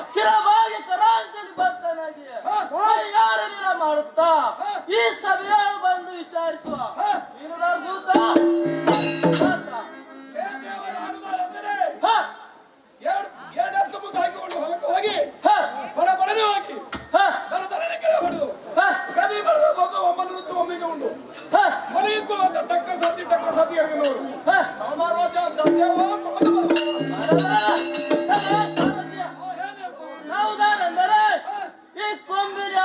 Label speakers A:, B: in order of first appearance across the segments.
A: ಸ್ಥಿರವಾಗಿ ಕರಾಂಚಲಿ ಭಕ್ತನಾಗಿ ಯಾರನ್ನೆಲ್ಲ ಮಾಡುತ್ತಾ ಈ ಸಭೆಯೊಳಗೆ ಬಂದು ವಿಚಾರಿಸುವ ಯಾವುದಾರೆಂದರೆ ಈ ಕೊಂಬಿನ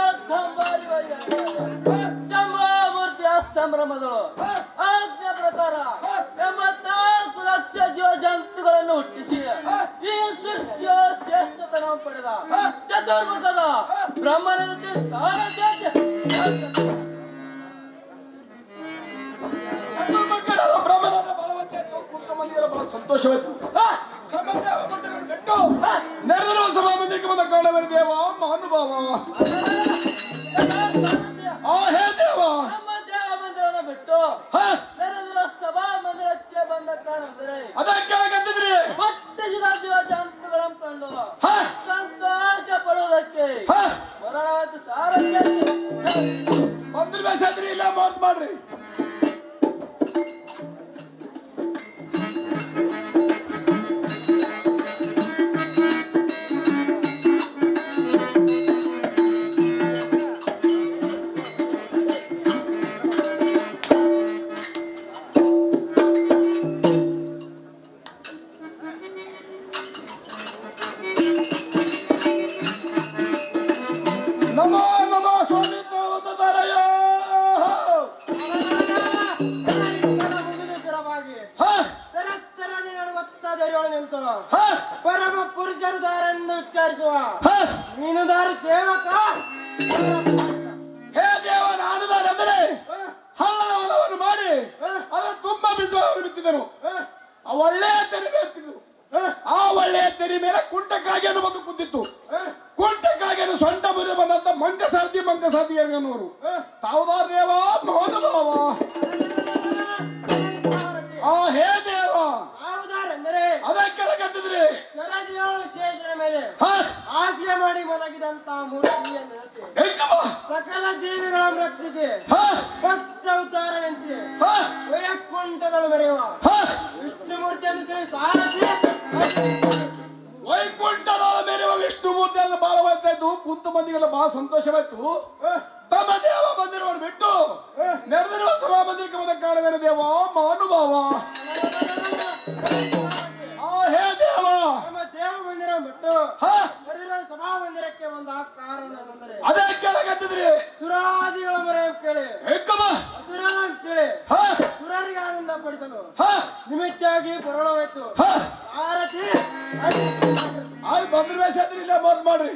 A: ಸಂಭ್ರಮೂರ್ತಿಯ ಸಂಭ್ರಮಗಳು ಆಜ್ಞೆ ಪ್ರಕಾರ 84 ಲಕ್ಷ ಜೀವ ಜಂತುಗಳನ್ನು ಹುಟ್ಟಿಸಿ ಈ ಸೃಷ್ಟಿಯ ಶ್ರೇಷ್ಠತನ ಪಡೆದ ಚತುರ್ಮುಖದ ಬ್ರಹ್ಮನ ಬ್ರಹ್ಮನಾದ ಬಹಳ ಸಂತೋಷವಾಯಿತು. ನೆರೆದಿರುವ ಸಭಾಮಂದಿರಕ್ಕೆ ಬಂದ ಕಾರಣವೇನು ದೇವ ಮಹಾನುಭಾವ? ಹೇ ದೇವ, ನಮ್ಮ ದೇವ ಮಂದಿರವನ್ನು ಬಿಟ್ಟು ನೆರೆದಿರುವ ಸಭಾ ಮಂದಿರಕ್ಕೆ ಬಂದ ಕಾರಣವೆಂದರೆ ಅದಕ್ಕೆ ಗಂತಿದ್ರಿ ಪಟ್ಟಿಸಿದ ಜೀವ ಜಂತುಗಳನ್ನು ಕಂಡು ಸಂತೋಷ ಪಡುವುದಕ್ಕೆ ಮರಣವಾದ ಸಾರಥ್ಯ ಮಂದಿರ ಬೇಸಾದ್ರಿ ಇಲ್ಲ ಮಾತು ಮಾಡ್ರಿ. ಪರಮ ಪುರುಷರು ದಾರೆಂದು ಉಚ್ಚರಿಸುವ ನೀನು ದಾರಿ ಸೇವಕ. ಹೇ ದೇವ, ನಾನು ದಾರೆಂದರೆ ಹಳ್ಳದ ಹೊಲವನ್ನು ಮಾಡಿ ಅದನ್ನು ತುಂಬಾ ಬೀಜವನ್ನು ಬಿತ್ತಿದನು. ಆ ಒಳ್ಳೆಯ ತೆರಿಗೆ ಎತ್ತಿದ್ರು. ಆ ಒಳ್ಳೆಯ ತೆರಿ ಮೇಲೆ ಕುಂಟಕ್ಕಾಗಿಯನ್ನು ಬಂದು ಕುಂತಿತ್ತು. ಕುಂಟಕ್ಕಾಗಿಯನ್ನು ಸೊಂಟ ಮುರಿ ಬಂದಂತ ಮಂಕಸಾರಥಿ ಅನ್ನೋರು ತಾವುದಾರ ದೇವ ಮೌನಭಾವ. ಹೇ ದೇವ, ಯಾವುದಾರೆಂದರೆ ಅದಕ್ಕೆ ಕಟ್ಟಿದ್ರಿ ಶರದಿಯೋಳು ಶೇಷನ ಮೇಲೆ ಹಾಸ್ಯ ಮಾಡಿ ಮಲಗಿದಂತ ಮೂರ್ತಿಯನ್ನು ಸಕಲ ಜೀವಿಗಳನ್ನು ರಕ್ಷಿಸಿ ಭಕ್ತ ಉದ್ಧಾರ ನೆಂಚಿ ವೈಕುಂಠದಲ್ಲಿ ಮೆರೆಯುವ ವಿಷ್ಣು ಮೂರ್ತಿಯನ್ನು ತಿಳಿ ಸಾರಥಿ. ವೈಕುಂಠದೊಳ ಮೆರೆಯುವ ವಿಷ್ಣು ಮೂರ್ತಿಯನ್ನು ಬಾಳವಾಯ್ತಾ ಇದ್ದು ಕುಂತ ಮಂದಿಗೆಲ್ಲ ಬಹಳ ಸಂತೋಷವಾಯ್ತು. ತಮ್ಮ ದೇವ ಮಂದಿರವನ್ನು ಬಿಟ್ಟು ನೆರೆದಿರುವ ಸಭಾ ಮಂದಿರಕ್ಕೆ ಬಂದ ಕಾರಣವೇನು ದೇವ ಮಹಾನುಭಾವ? ಹೇ ದೇವ, ನಮ್ಮ ದೇವ ಮಂದಿರ ಬಿಟ್ಟು ನೆರೆದಿರುವ ಸಭಾ ಮಂದಿರಕ್ಕೆ ಬಂದ ಕಾರಣವೆಂದರೆ ಅದೇ ಕೇಳಗತ್ತಿದ್ರಿ ಸುರಾದಿಗಳ ಮರೆ ಕೇಳಿ ಕೇಳಿ ಸುರರಿಗೆ ಆನಂದ ಪಡಿಸಲು ನಿಮಿತ್ತಾಗಿ ಬರೋಣವಾಯ್ತು. ಸಾರಥಿ ಅಲ್ಲಿ ಬಂದ್ರ ಬೇಸಾದ್ರಿ ಇಲ್ಲ ಮಾತು ಮಾಡ್ರಿ.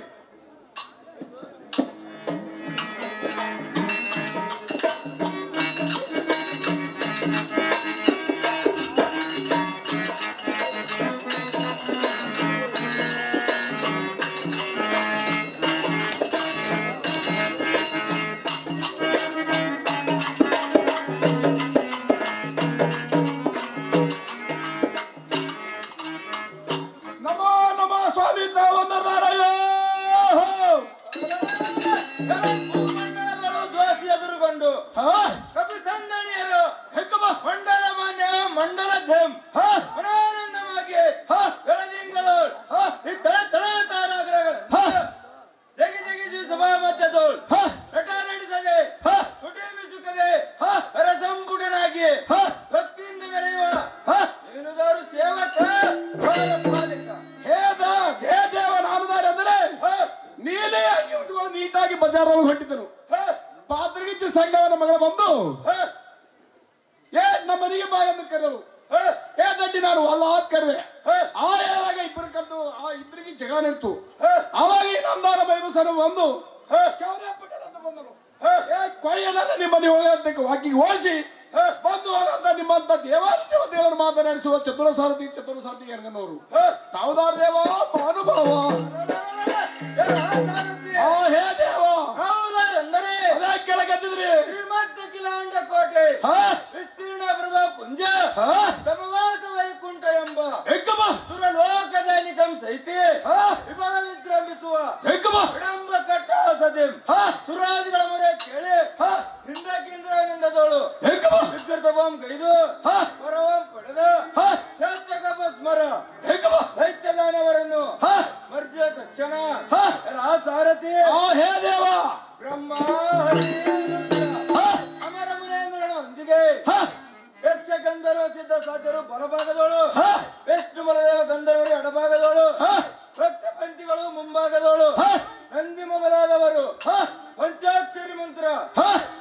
A: ನೀನೇ ನೀಟಾಗಿ ಬಜಾರ್ ಹೊಂಟಿದ್ದನು. ನಮ್ಮ ಮನೆಗೆ ಬಾ ಎಂದು ಕರೆದರು. ಏ ದಡ್ಡಿ ನಾನು ಅಲ್ಲ ಆತ್ ಕರೆದೆ. ಆಗ ಇಬ್ಬರು ಕರೆದು ಆ ಇಬ್ಬರಿಗೆ ಜಗಳ ನಿಂತು. ಅವಾಗ ಈ ನಂದಾರ ಬೈಬಸರು ಬಂದು ಬಂದರು. ಕೊಯ್ಯಲ್ಲ ನಿಮ್ಮ ಮನೆ ಹೋಗಂತ ವಾಕಿಗೆ ಓಡಿಸಿ ಬಂದು ಹೋಗಂತ ನಿಮ್ಮಂತ ದೇವರು ಮಾತನಾಡಿಸುವ ಚತುರ ಸಾರಥಿ ಎರಗನವರು ತಾವುದಾರ ದೇವ ಅನುಭವ. ಹೇ ದೇವ
B: ಅಂದರೆ
A: ಅದೇ ಕೆಳಗೆದ್ದಿದ್ರಿ
B: ಶ್ರೀಮಂತ ಕೋಟೆ ವಿಸ್ತೀರ್ಣ ಪ್ರಭಾ ಪುಂಜ ಸಮವಾಸ ವೈಕುಂಠ ಎಂಬ ಸುರಲೋಕದ ನಿಗಮ ಸಹಿತಿ ವಿಭಾವಿಶ್ರಮಿಸುವ ವಿಡಂಬ ಕಟ್ಟ ಸದ್ಯ ಸುರಾದಿಗಳ ಮೊರೆ ಕೇಳಿ ಹಿಂದಕಿಂದ್ರನಿಂದದೋಳು ವಿಕೃತ ಬಾಂ ಗೈದು ಪರವಂ ಪಡೆದ ಕ್ಷೇತ್ರಕ ಸ್ಮರ ದೈತ್ಯದಾನವರನ್ನು ಮರ್ಜ ತಕ್ಷಣ ಸಾರಥಿ
A: ಹೇ ದೇವ
B: ಬ್ರಹ್ಮ ಅಮರ ಮುನೇಂದ್ರನೊಂದಿಗೆ ಯಕ್ಷ ಗಂಧರ್ವ ಸಿದ್ಧ ಸಾಧ್ಯರು ಬಲಭಾಗದೋಳು ವಿಷ್ಣು ಬಲದೇವ ಗಂಧರ್ವರು ಎಡಭಾಗದೋಳು ಭಕ್ತ ಪಂಥಿಗಳು ಮುಂಭಾಗದೋಳು ನಂದಿ ಮೊದಲಾದವರು ಪಂಚಾಕ್ಷರಿ ಮಂತ್ರ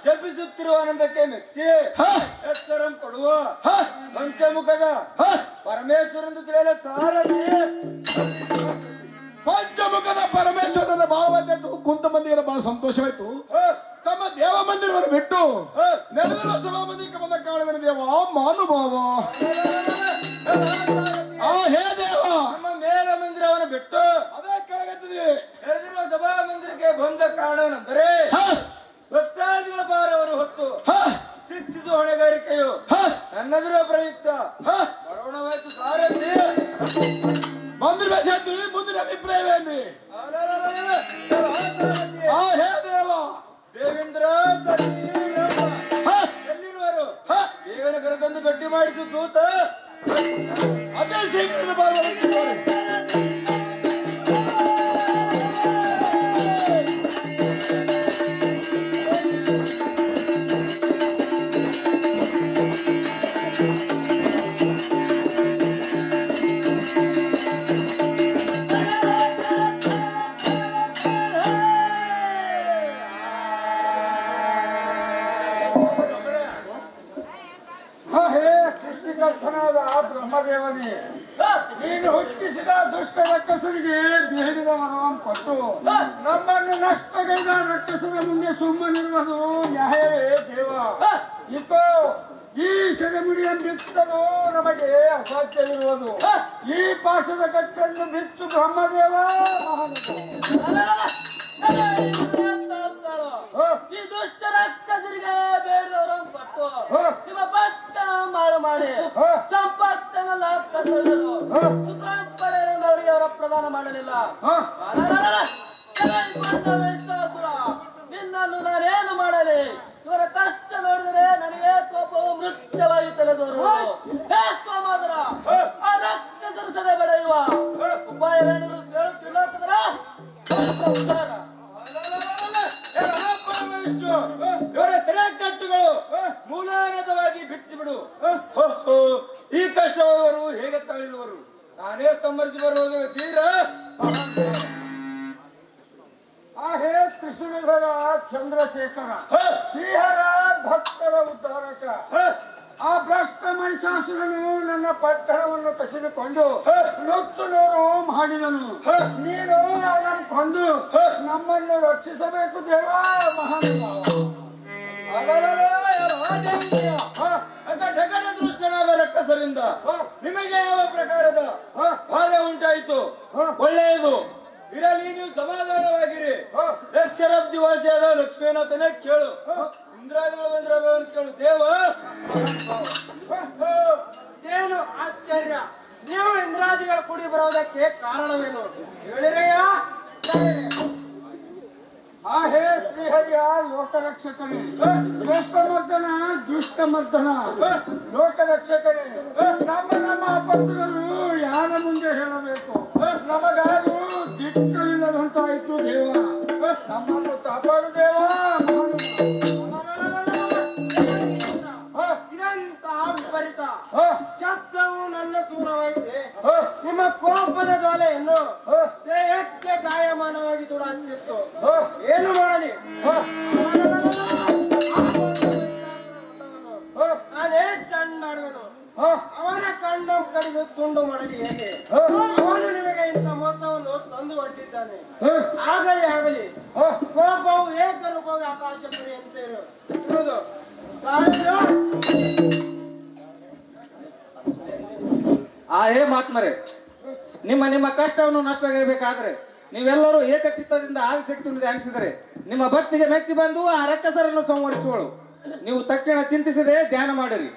B: ಜಪಿಸುತ್ತಿರುವ ಆನಂದಕ್ಕೆ ಮೆಚ್ಚಿ ಎಚ್ಚರಂ ಕೊಡುವ ಪಂಚಮುಖದ ಪರಮೇಶ್ವರಂದು ತಿಳಿಯಲ ಸಾರಥಿ
A: ಪಂಚಮುಖದ ಪರಮೇಶ್ವರನ ಭಾವವಾಯ್ತು. ಕುಂತ ಮಂದಿಗೆ ಬಹಳ ಸಂತೋಷವಾಯ್ತು. ತಮ್ಮ ದೇವ ಮಂದಿರವನ್ನು ಬಿಟ್ಟು ನೆಲದ ಸಭಾ ಮಂದಿರಕ್ಕೆ ಬಂದ ಕಾರಣವೇನು ದೇವ ಮಾನುಭಾವ. ಹೇ ದೇವ
B: ನಮ್ಮ ಮೇಲ ಮಂದಿರವನ್ನು ಬಿಟ್ಟು
A: ಅದೇ ಕೆಳಗೆತ್ತಿದೆ
B: ನೆರೆದಿರುವ ಸಭಾ ಮಂದಿರಕ್ಕೆ ಬಂದ ಕಾರಣವೆಂದರೆ ಭಕ್ತಾದಿಗಳ ಭಾರವನ್ನು ಹೊತ್ತು ಶಿಕ್ಷಿಸುವ ಹೊಣೆಗಾರಿಕೆಯು ನನ್ನದರ ಪ್ರಯುಕ್ತ ಬರೋಣವಾಯ್ತು ಸಾರಥಿ.
A: ಮಂದಿರ ಬೇಸಾಯ್ತು ಮುಂದಿನ ಅಭಿಪ್ರಾಯವೇನ್ರಿ? ಹೇ ದೇವ
B: ದೇವೇಂದ್ರ ಎಲ್ಲಿರುವರು ಬೇಗನೆ ಕರೆತಂದು ಭೇಟಿ ಮಾಡಿದ್ದು ದೂತ
A: ಅದೇ ಶೀಘ್ರ ಬರಬೇಕು.
B: ಸೃಷ್ಟಿಕರ್ತನಾದ ಬ್ರಹ್ಮದೇವನೇ, ನೀನು ಹುಟ್ಟಿಸಿದ ದುಷ್ಟ ರಕ್ಕಸರಿಗೆ ಬೇಡಿದ ವರವನ್ನು ಕೊಟ್ಟು ನಮ್ಮನ್ನು ನಷ್ಟಗೈದ ರಕ್ಕಸರ ಮುಂದೆ ಸುಮ್ಮನಿರುವುದು ನ್ಯಾಯವೇ ದೇವ? ಇಕೋ ಈ ಸೆರೆಮಿಡಿಯನ್ನು ಬಿಚ್ಚಲು ನಮಗೆ ಅಸಾಧ್ಯವಿರುವುದು. ಈ ಪಾಶದ ಕಟ್ಟನ್ನು ಬಿಚ್ಚು ಬ್ರಹ್ಮದೇವ.
C: ಈ ದುಷ್ಟ ರಕ್ಕಸರಿಗೆ ಬೇಡದವರನ್ನು ಕೊಟ್ಟು ನಿಮ್ಮ ಪಟ್ಟಣ ಮಾಡು ಮಾಡಿ ಸಂಪತ್ತನ್ನೆಲ್ಲ ಕದ್ದೊಯ್ದರು. ಸುಖ ಪಡೆಯಲಿಲ್ಲವರಿಗೆ ಅವರ ಪ್ರದಾನ ಮಾಡಲಿಲ್ಲ. ನಿನ್ನನ್ನು ನಾನೇನು ಮಾಡಲಿ? ಇವರ ಕಷ್ಟ ನೋಡಿದರೆ ನನಗೆ ಕೋಪವು ಮೃತ್ಯವಾಗಿ ತಲೆದೋರು. ಹೇ ಸೋಮಾದರ, ಆ ರಕ್ಕಸರ ಸದೆ ಬೆಳೆಯುವ ಉಪಾಯವೇನು ಕೇಳುತ್ತಿಲ್ಲ?
B: ಇವರ ಸೆರೆಕಟ್ಟುಗಳು ಮೂಲಾನದವಾಗಿ ಬಿಚ್ಚಿ ಬಿಡು. ಈ ಕಷ್ಟವರು ಹೇಗೆ ತಳ್ಳುವರು? ನಾನೇ ಸಂಬರಿಸಿ ಬರುವುದು ತೀರ. ಹೇ ಕೃಷ್ಣಧರ ಚಂದ್ರಶೇಖರ, ಶ್ರೀಹರ ಭಕ್ತರ ಉದ್ಧಾರಕ, ಆ ಭ್ರಷ್ಟ ಮಹಿಷಾಸುರನು ನನ್ನ ಪಟ್ಟಣವನ್ನು ಕಸಿದುಕೊಂಡು ನುಚ್ಚು ನೂರು ಮಾಡಿದನು. ನೀನು ಅವನನ್ನು ಕೊಂದು ನಮ್ಮನ್ನು ರಕ್ಷಿಸಬೇಕು ದೇವ ಮಹಾನುಭಾವ. ಢಗಡ ದೃಷ್ಟನಾದ ರಕ್ಕಸರಿಂದ ನಿಮಗೆ ಯಾವ ಪ್ರಕಾರದ ಬಾಧೆ ಉಂಟಾಯಿತು? ಒಳ್ಳೆಯದು ಇರಲಿ, ನೀವು ಸಮಾಧಾನವಾಗಿರಿ. ಅಕ್ಷರಾಬ್ಧಿ ವಾಸಿಯಾದ ಲಕ್ಷ್ಮೀನಾಥನೇ ಕೇಳು, ಇಂದ್ರಾದಿಗಳು ಬಂದ್ರೆ ಕೇಳು ದೇವ.
D: ಏನು ಆಶ್ಚರ್ಯ, ನೀವು ಇಂದ್ರಾದಿಗಳು ಕೂಡಿ ಬರೋದಕ್ಕೆ ಕಾರಣವೇನು ಹೇಳಿರೆಯ?
B: ಹೇ ಶ್ರೀಹರಿಯ ಲೋಕರಕ್ಷಕನೇ, ಶ್ರೇಷ್ಠಮರ್ದನ ದುಷ್ಟಮರ್ದನ ಲೋಕರಕ್ಷಕನೇ, ನಮ್ಮ ಅಪತ್ತುಗಳು ಯಾರ ಮುಂದೆ ಹೇಳಬೇಕು? ನಮಗಾರು ದಿಕ್ಕವಿಲ್ಲದಂತಾಯಿತು ದೇವ, ನಮ್ಮನ್ನು ಕಾಪಾಡು ದೇವ.
D: ಇದಂತ ವಿಪರೀತ ಶಬ್ದವು ನನ್ನ ಸೂರವೈತೆ. ನಿಮ್ಮ ಕೋಪದ ಜ್ವಾಲೆಯನ್ನು ದೇಹಕ್ಕೆ ಗಾಯಮಾನವಾಗಿ ಸುಡುತ್ತಿತ್ತು. ಏನು ಮಾಡಲಿ? ಉಂಟು ಮಾಡಲಿ ಹೇಗೆ ಅವನು ನಿಮಗೆ ಇಂಥ ಮೋಸವನ್ನು ತಂದು ಹೊಟ್ಟಿದ್ದಾನೆ. ಆಗಲಿ ಕೋಪವು ಏಕರೂಪವಾಗಿ ಆಕಾಶ ಪುರಿಯಂತೆ ಇರುವುದು.
B: ಹೇ ಮಾತ್ಮರೆ, ನಿಮ್ಮ ಕಷ್ಟವನ್ನು ನಷ್ಟವಾಗಬೇಕಾದ್ರೆ ನೀವೆಲ್ಲರೂ ಏಕಚಿತ್ತದಿಂದ ಆದಿಶಕ್ತಿಯನ್ನು ಧ್ಯಾನಿಸಿದರೆ ನಿಮ್ಮ ಭಕ್ತಿಗೆ ಮೆಚ್ಚಿ ಬಂದು ಆ ರಕ್ಕಸರನ್ನು ಸಂಹರಿಸುವಳು. ನೀವು ತಕ್ಷಣ ಚಿಂತಿಸದೆ ಧ್ಯಾನ ಮಾಡಿರಿ.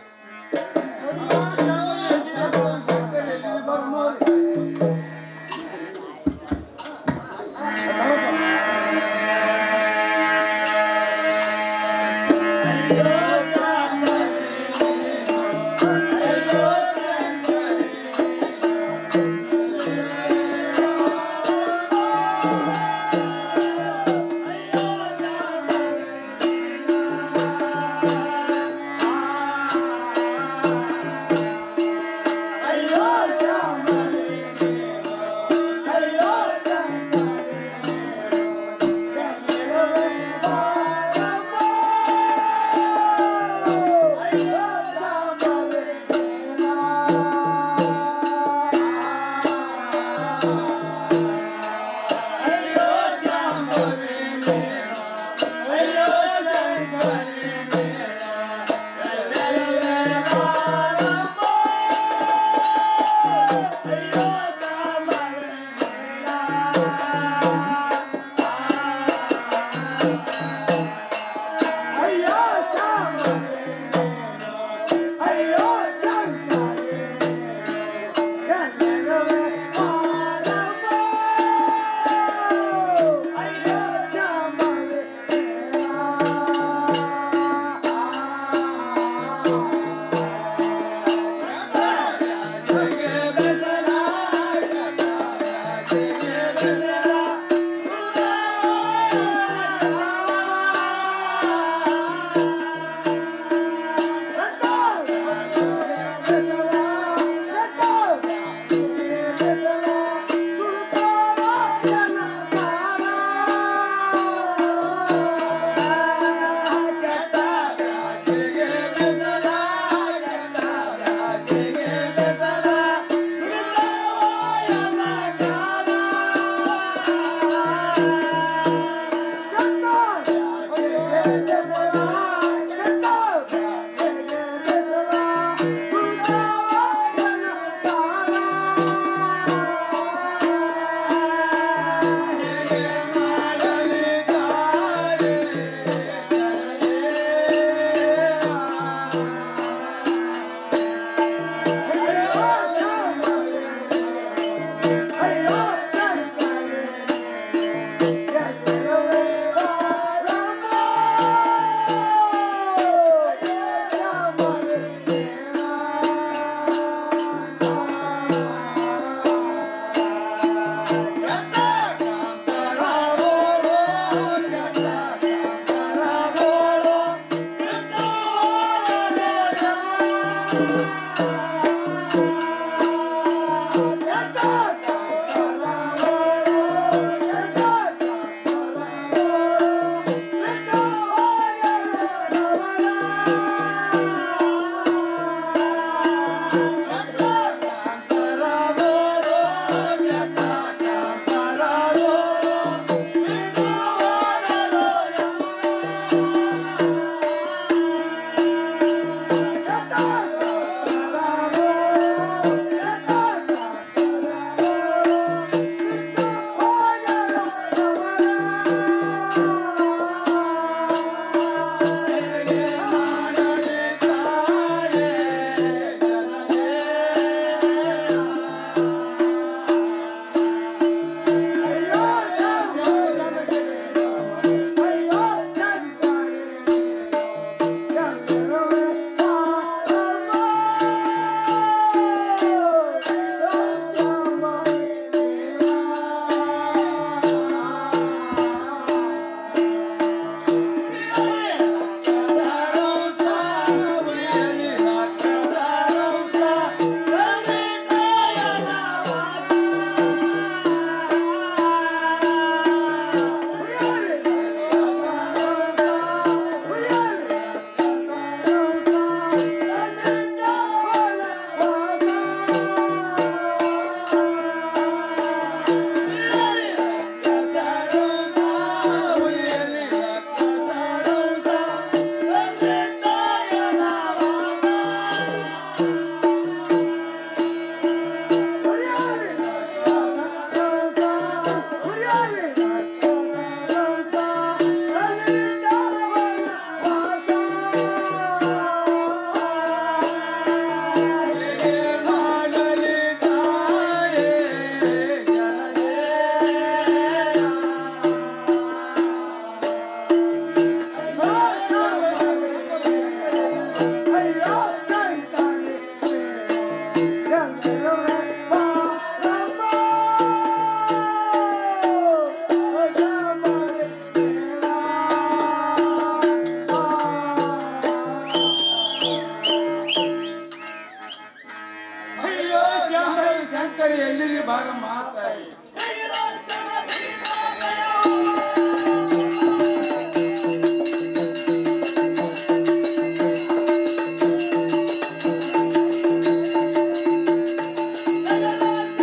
A: ಶಂಕರಿ ಎಲ್ಲಿರಿ ಬಾರಮ್ಮ ತಾಯಿ